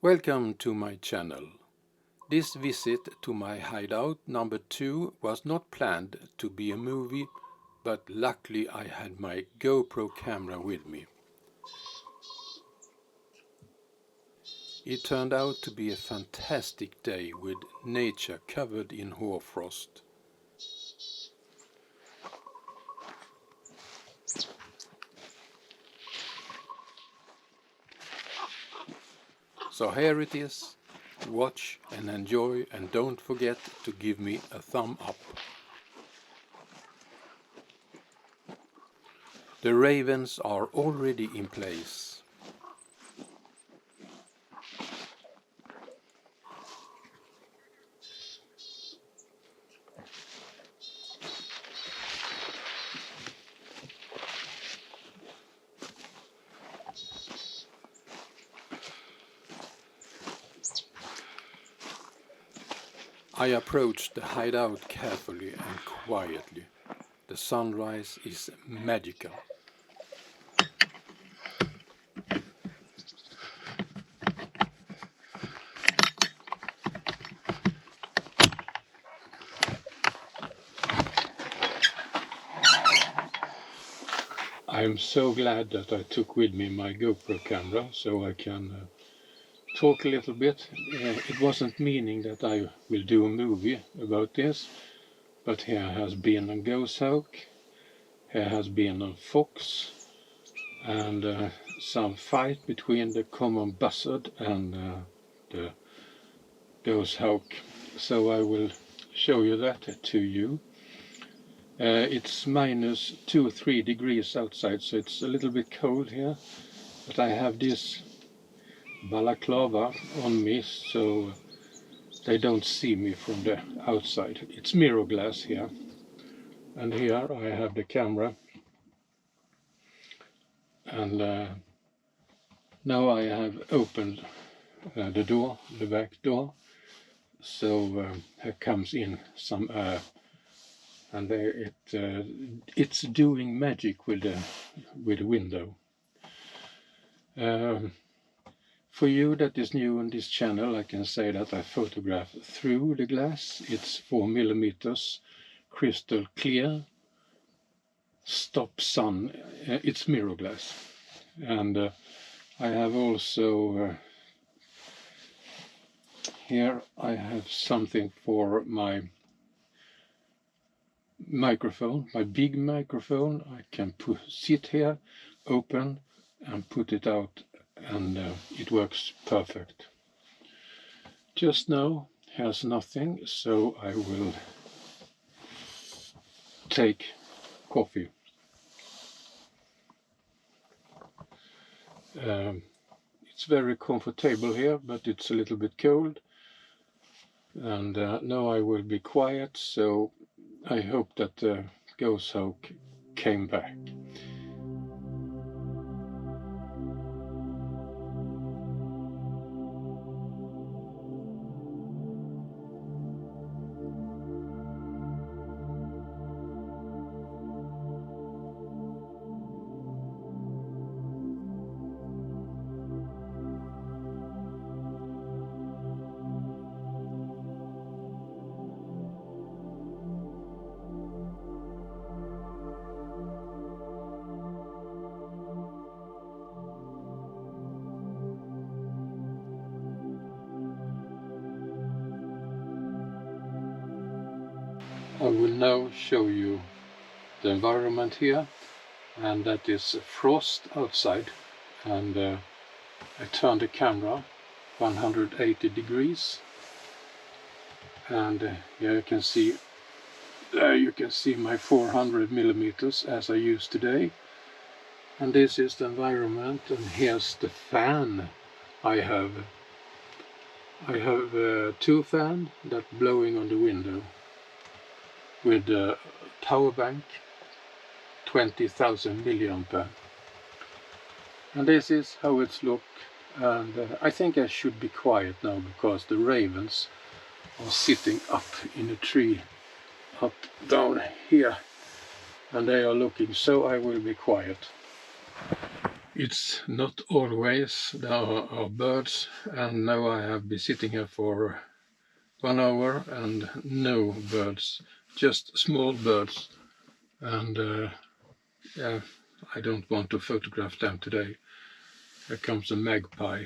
Welcome to my channel. This visit to my hideout number 2 was not planned to be a movie, but luckily I had my GoPro camera with me. It turned out to be a fantastic day with nature covered in hoarfrost. So here it is. Watch and enjoy, and don't forget to give me a thumb up. The ravens are already in place. I approached the hideout carefully and quietly. The sunrise is magical. I'm so glad that I took with me my GoPro camera so I can talk a little bit. It wasn't meaning that I will do a movie about this, but here has been a goshawk, here has been a fox, and some fight between the common buzzard and the goshawk. So I will show you that to you. It's minus 2-3 degrees outside, so it's a little bit cold here, but I have this balaclava on me so they don't see me from the outside. It's mirror glass here, and here I have the camera, and now I have opened the door, the back door, so here comes in some air, and it's doing magic with the window. For you that is new on this channel, I can say that I photograph through the glass. It's 4mm, crystal clear, stop sun. It's mirror glass. And I have also, here I have something for my microphone, my big microphone. I can sit here, open, and put it out, and it works perfect. Just now has nothing, so I will take coffee. It's very comfortable here, but it's a little bit cold, and now I will be quiet, so I hope that the goshawk came back. I will now show you the environment here, and that is frost outside, and I turn the camera 180 degrees, and here you can see my 400mm as I use today, and this is the environment, and here's the fan I have. I have 2 fans that blowing on the window, with a power bank, 20,000 milliampere. And this is how it's look, and I think I should be quiet now because the ravens are sitting up in a tree up down here, and they are looking, so I will be quiet. It's not always there are birds, and now I have been sitting here for 1 hour and no birds, just small birds, and yeah, I don't want to photograph them today. Here comes a magpie,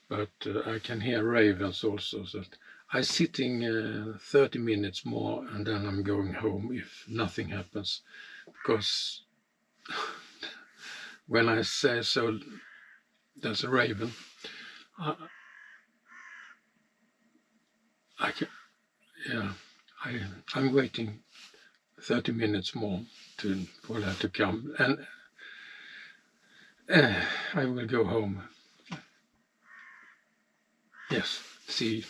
but I can hear ravens also, so I'm sitting 30 minutes more and then I'm going home if nothing happens, because when I say so, there's a raven, I can, yeah, I'm waiting 30 minutes more for that to come, and I will go home. Yes, see.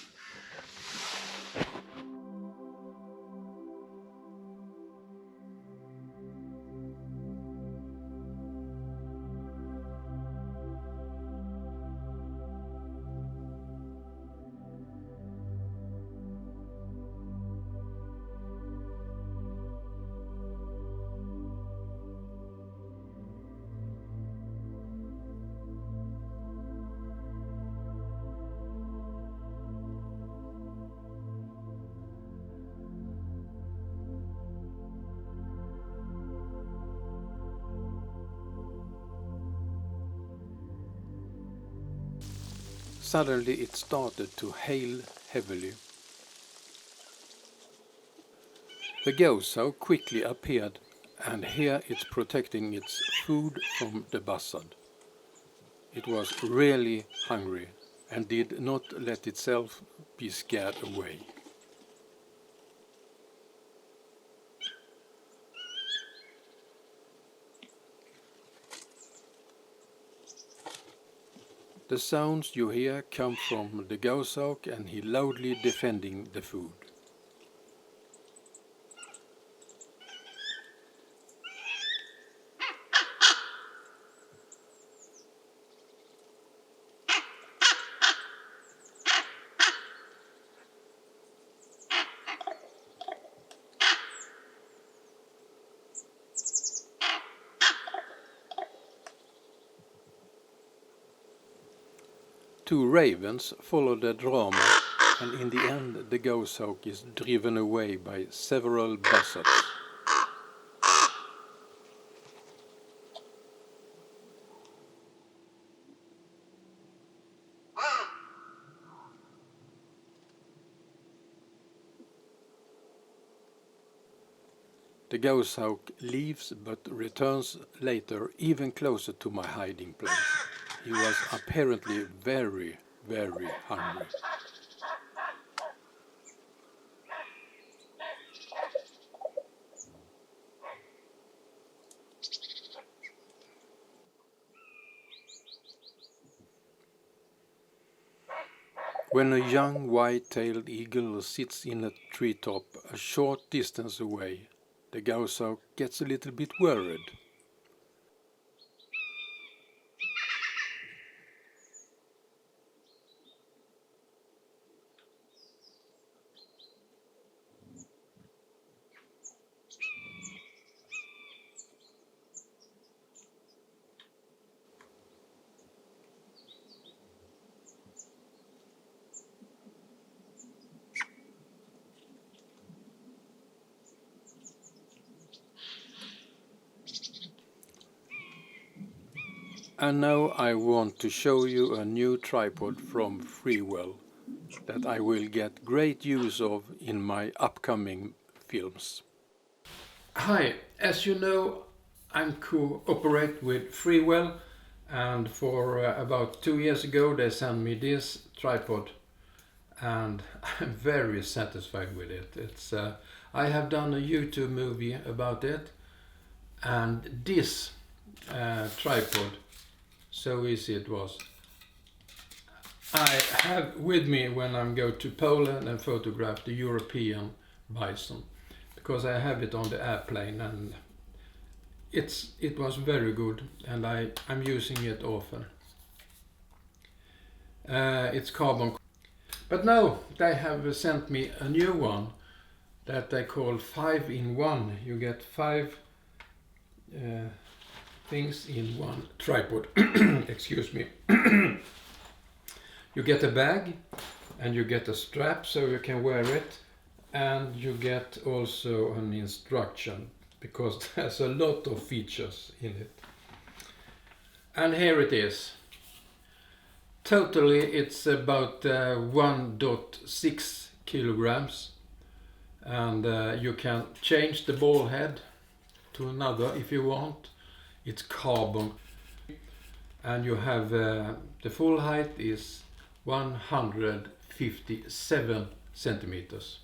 Suddenly it started to hail heavily. The goshawk quickly appeared, and here it's protecting its food from the buzzard. It was really hungry and did not let itself be scared away. The sounds you hear come from the goshawk, and he loudly defending the food. Two ravens follow the drama, and in the end the goshawk is driven away by several buzzards. The goshawk leaves but returns later even closer to my hiding place. He was apparently very, very hungry. When a young white-tailed eagle sits in a treetop a short distance away, the goshawk gets a little bit worried. And now I want to show you a new tripod from Freewell that I will get great use of in my upcoming films. Hi, as you know, I'm cooperate with Freewell, and for about 2 years ago they sent me this tripod, and I'm very satisfied with it. It's I have done a YouTube movie about it, and this tripod, so easy it was. I have with me when I go to Poland and photograph the European bison, because I have it on the airplane, and it was very good, and I'm using it often. It's carbon. But now they have sent me a new one that they call 5-in-1. You get 5 things in one tripod. Excuse me. You get a bag and you get a strap so you can wear it, and you get also an instruction because there's a lot of features in it. And here it is. Totally it's about 1.6 kilograms, and you can change the ball head to another if you want. It's carbon, and you have the full height is 157 centimeters.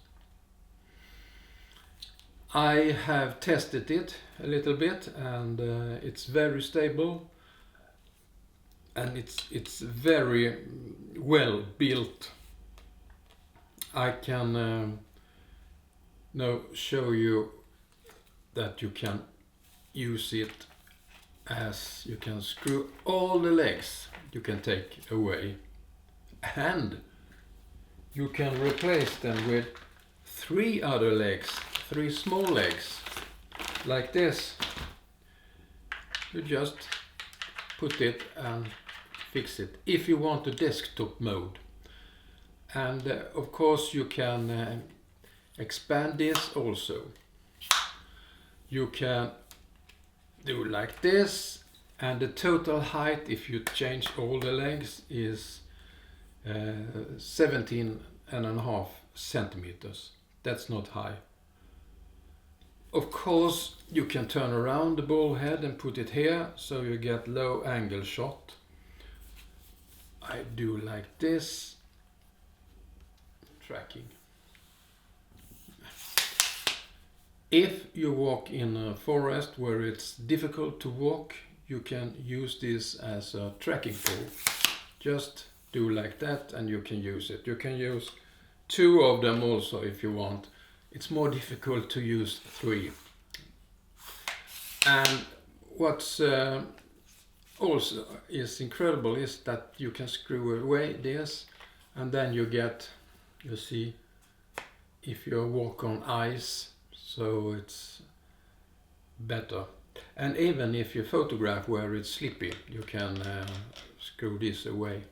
I have tested it a little bit, and it's very stable, and it's very well built. I can now show you that you can use it as you can screw all the legs you can take away, and you can replace them with 3 other legs, 3 small legs like this. You just put it and fix it if you want the desktop mode. And of course you can expand this also. You can do like this, and the total height if you change all the legs is 17.5 centimeters. That's not high. Of course you can turn around the ball head and put it here so you get low angle shot. I do like this. Tracking. If you walk in a forest where it's difficult to walk, you can use this as a tracking pole. Just do like that and you can use it. You can use 2 of them also if you want. It's more difficult to use 3. And what's also is incredible is that you can screw away this, and then you get, you see, if you walk on ice, so it's better. And even if you photograph where it's slippy, you can screw this away.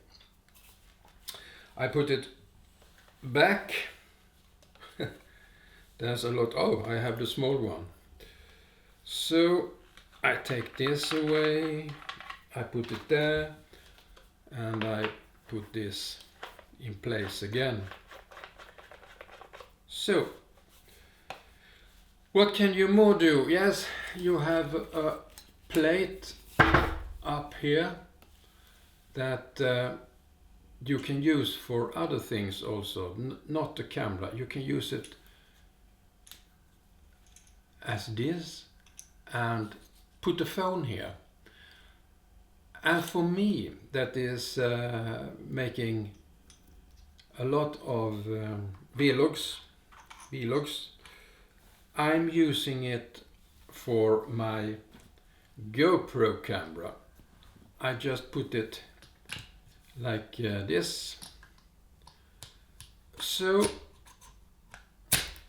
I put it back. There's a lot. Oh, I have the small one. So I take this away, I put it there, and I put this in place again. So what can you more do? Yes, you have a plate up here that you can use for other things also, not the camera. You can use it as this and put the phone here. And for me, that is making a lot of vlogs. I'm using it for my GoPro camera. I just put it like this. So,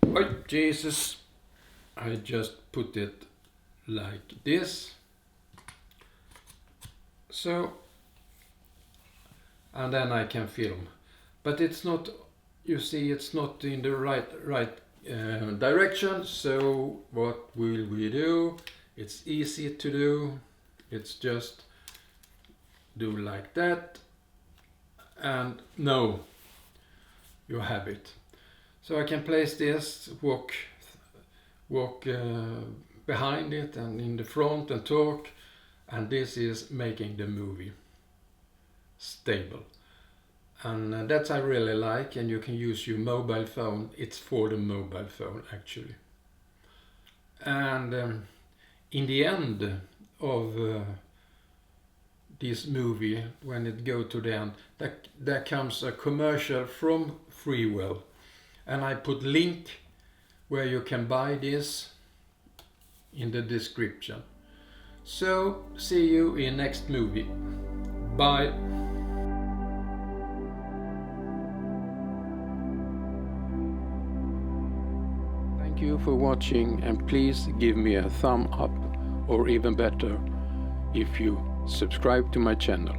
oh Jesus, I just put it like this. So, and then I can film. But it's not, you see, it's not in the right direction. So what will we do? It's easy to do. It's just do like that, and no, you have it. So I can place this, walk behind it and in the front and talk, and this is making the movie stable. And that I really like, and you can use your mobile phone. It's for the mobile phone actually. And in the end of this movie, when it go to the end, there comes a commercial from Freewell, and I put link where you can buy this in the description. So see you in next movie. Bye. Thank you for watching, and please give me a thumb up, or even better, if you subscribe to my channel.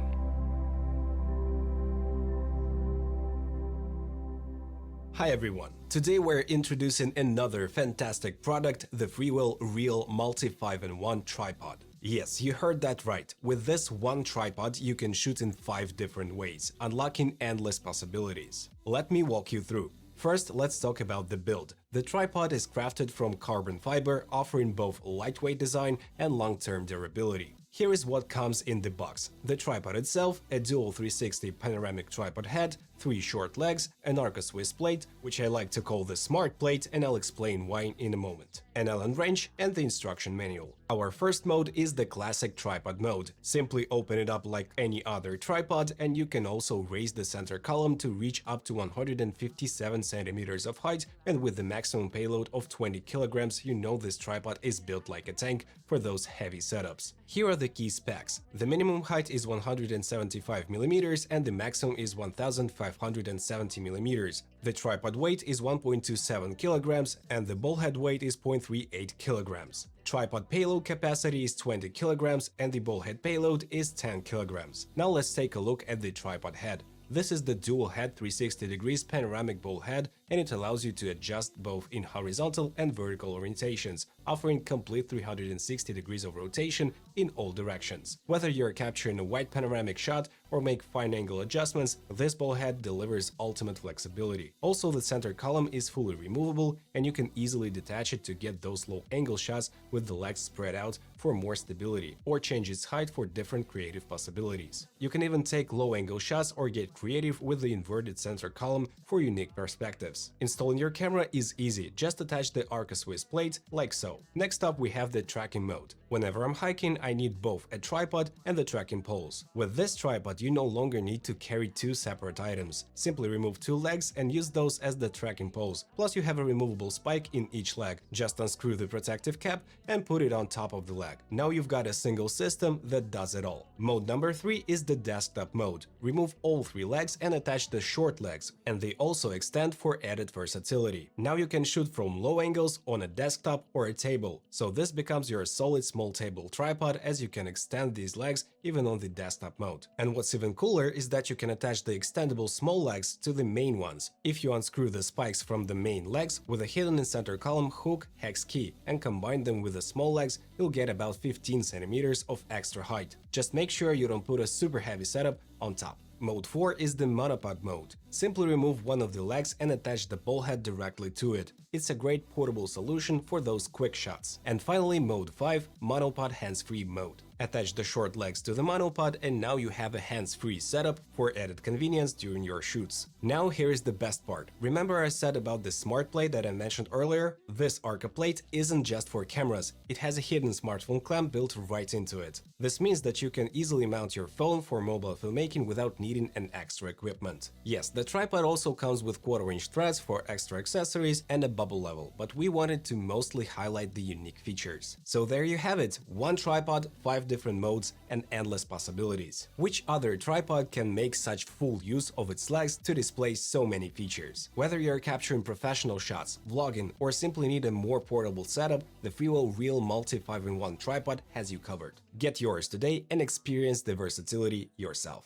Hi everyone! Today we're introducing another fantastic product, the Freewell Real Multi 5-in-1 Tripod. Yes, you heard that right. With this one tripod, you can shoot in 5 different ways, unlocking endless possibilities. Let me walk you through. First, let's talk about the build. The tripod is crafted from carbon fiber, offering both lightweight design and long-term durability. Here is what comes in the box. The tripod itself, a dual 360 panoramic tripod head, 3 short legs, an Arca Swiss plate, which I like to call the smart plate, and I'll explain why in a moment, an Allen wrench, and the instruction manual. Our first mode is the classic tripod mode. Simply open it up like any other tripod, and you can also raise the center column to reach up to 157 centimeters of height, and with the maximum payload of 20 kilograms, you know this tripod is built like a tank for those heavy setups. Here are the key specs. The minimum height is 175 millimeters and the maximum is 1570 millimeters. The tripod weight is 1.27 kilograms and the ball head weight is 0.38 kilograms. Tripod payload capacity is 20 kilograms and the ball head payload is 10 kilograms. Now let's take a look at the tripod head. This is the dual head 360 degrees panoramic ball head, and it allows you to adjust both in horizontal and vertical orientations, offering complete 360 degrees of rotation in all directions. Whether you're capturing a wide panoramic shot or make fine angle adjustments, this ball head delivers ultimate flexibility. Also, the center column is fully removable and you can easily detach it to get those low angle shots with the legs spread out for more stability, or change its height for different creative possibilities. You can even take low angle shots or get creative with the inverted center column for unique perspectives. Installing your camera is easy, just attach the Arca Swiss plate like so. Next up we have the tracking mode. Whenever I'm hiking, I need both a tripod and the tracking poles. With this tripod, you no longer need to carry 2 separate items. Simply remove 2 legs and use those as the tracking poles. Plus you have a removable spike in each leg. Just unscrew the protective cap and put it on top of the leg. Now you've got a single system that does it all. Mode number 3 is the desktop mode. Remove all 3 legs and attach the short legs, and they also extend for added versatility. Now you can shoot from low angles on a desktop or a table, so this becomes your solid small table tripod, as you can extend these legs even on the desktop mode. And what's even cooler is that you can attach the extendable small legs to the main ones. If you unscrew the spikes from the main legs with a hidden in center column hook hex key and combine them with the small legs, you'll get about 15 centimeters of extra height. Just make sure you don't put a super heavy setup on top. Mode 4 is the monopod mode. Simply remove one of the legs and attach the ball head directly to it. It's a great portable solution for those quick shots. And finally, Mode 5, monopod hands-free mode. Attach the short legs to the monopod and now you have a hands-free setup for added convenience during your shoots. Now here is the best part. Remember I said about the smart plate that I mentioned earlier? This Arca plate isn't just for cameras, it has a hidden smartphone clamp built right into it. This means that you can easily mount your phone for mobile filmmaking without needing an extra equipment. Yes, the tripod also comes with 1/4-inch threads for extra accessories and a bubble level, but we wanted to mostly highlight the unique features. So there you have it, one tripod, 5 different modes and endless possibilities. Which other tripod can make such full use of its legs to display so many features? Whether you're capturing professional shots, vlogging, or simply need a more portable setup, the Freewell Real Multi 5-in-1 Tripod has you covered. Get yours today and experience the versatility yourself.